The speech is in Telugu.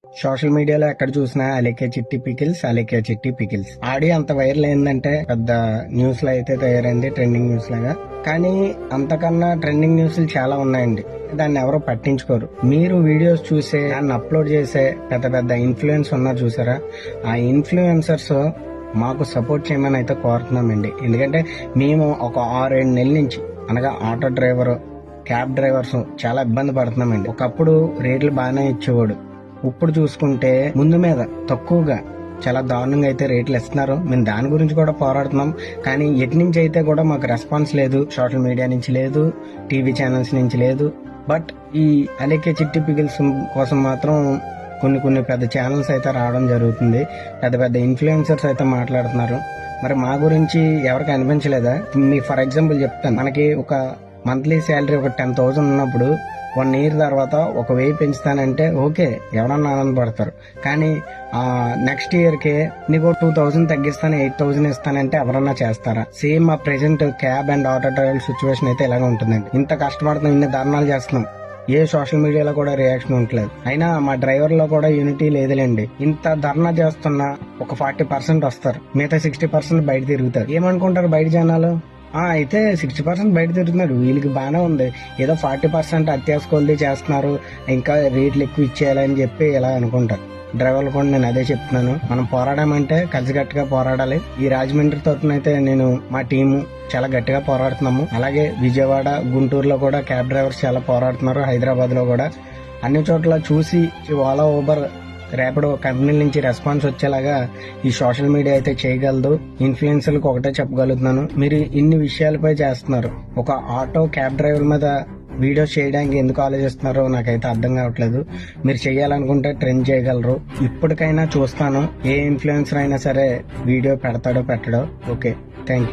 సోషల్ మీడియాలో ఎక్కడ చూసినా అలేకే చిట్టి పికిల్స్ ఆడియో అంత వైరల్ అయిందంటే పెద్ద న్యూస్ లో అయితే తయారైంది, ట్రెండింగ్ న్యూస్ లాగా. కానీ అంతకన్నా ట్రెండింగ్ న్యూస్లు చాలా ఉన్నాయండి, దాన్ని ఎవరో పట్టించుకోరు. మీరు వీడియోస్ చూసే దాన్ని అప్లోడ్ చేసే పెద్ద పెద్ద ఇన్ఫ్లుయెన్స్ ఉన్నారు చూసారా, ఆ ఇన్ఫ్లుయెన్సర్స్ మాకు సపోర్ట్ చేయమని అయితే కోరుతున్నామండి. ఎందుకంటే మేము ఒక 6-7 నెలల నుంచి అనగా ఆటో డ్రైవర్, క్యాబ్ డ్రైవర్స్ చాలా ఇబ్బంది పడుతున్నామండి. ఒకప్పుడు రేట్లు బాగానే ఇచ్చేవాడు, ఇప్పుడు చూసుకుంటే ముందు మీద తక్కువగా చాలా దారుణంగా అయితే రేట్లు ఇస్తున్నారు. మేము దాని గురించి కూడా పోరాడుతున్నాం, కానీ ఎటు నుంచి అయితే కూడా మాకు రెస్పాన్స్ లేదు. సోషల్ మీడియా నుంచి లేదు, టీవీ ఛానల్స్ నుంచి లేదు. బట్ ఈ అలేకే చిట్టి పికిల్స్ కోసం మాత్రం కొన్ని పెద్ద ఛానల్స్ అయితే రావడం జరుగుతుంది, పెద్ద పెద్ద ఇన్ఫ్లుయెన్సర్స్ అయితే మాట్లాడుతున్నారు. మరి మా గురించి ఎవరికి అనిపించలేదా? మీకు ఫర్ ఎగ్జాంపుల్ చెప్తాను, మనకి ఒక మంత్లీ శాలరీ ఒక 10,000 ఉన్నప్పుడు 1 ఇయర్ తర్వాత 1,000 పెంచుతానంటే ఓకే, ఎవరన్నా ఆనందపడతారు. కానీ నెక్స్ట్ ఇయర్ కి నీకు 2,000 తగ్గిస్తాను, 8,000 ఇస్తానంటే ఎవరన్నా చేస్తారా? సేమ్ మా present cab and auto driver situation అయితే ఇలాగే ఉంటుందండి. ఇంత కష్టపడుతున్నాం, ఇన్ని ధర్నాలు చేస్తున్నాం, ఏ సోషల్ మీడియాలో కూడా రియాక్షన్ ఉండలేదు. అయినా మా డ్రైవర్ లో కూడా యూనిటీ లేదులేండి. ఇంత ధర్నా చేస్తున్నా ఒక 40% వస్తారు, మిగతా 60% బయట తిరుగుతారు. ఏమనుకుంటారు బయట జనాలు? అయితే 60% బయట తిరుగుతున్నారు, వీళ్ళకి బాగానే ఉంది, ఏదో 40% అత్యాస కొలిది చేస్తున్నారు, ఇంకా రేట్లు ఎక్కువ ఇచ్చేయాలని చెప్పి ఇలా అనుకుంటారు. డ్రైవర్లు కూడా నేను అదే చెప్తున్నాను, మనం పోరాడమంటే కలిసికట్టుగా పోరాడాలి. ఈ రాజమండ్రి తరఫున అయితే నేను మా టీము చాలా గట్టిగా పోరాడుతున్నాము. అలాగే విజయవాడ, గుంటూరులో కూడా క్యాబ్ డ్రైవర్స్ చాలా పోరాడుతున్నారు, హైదరాబాద్ లో కూడా. అన్ని చోట్ల చూసి ఓలా, ఊబర్, రేపటి కంపెనీల నుంచి రెస్పాన్స్ వచ్చేలాగా ఈ సోషల్ మీడియా అయితే చేయగలదు. ఇన్ఫ్లుయెన్సర్లకు ఒకటే చెప్పగలుగుతున్నాను, మీరు ఇన్ని విషయాలపై చేస్తున్నారు, ఒక ఆటో క్యాబ్ డ్రైవర్ మీద వీడియోస్ చేయడానికి ఎందుకు ఆలోచిస్తున్నారో నాకైతే అర్థం కావట్లేదు. మీరు చేయాలనుకుంటే ట్రెండ్ చేయగలరు. ఇప్పటికైనా చూస్తాను ఏ ఇన్ఫ్లుయెన్సర్ అయినా సరే వీడియో పెడతాడో పెట్టడో. Okay, thank you.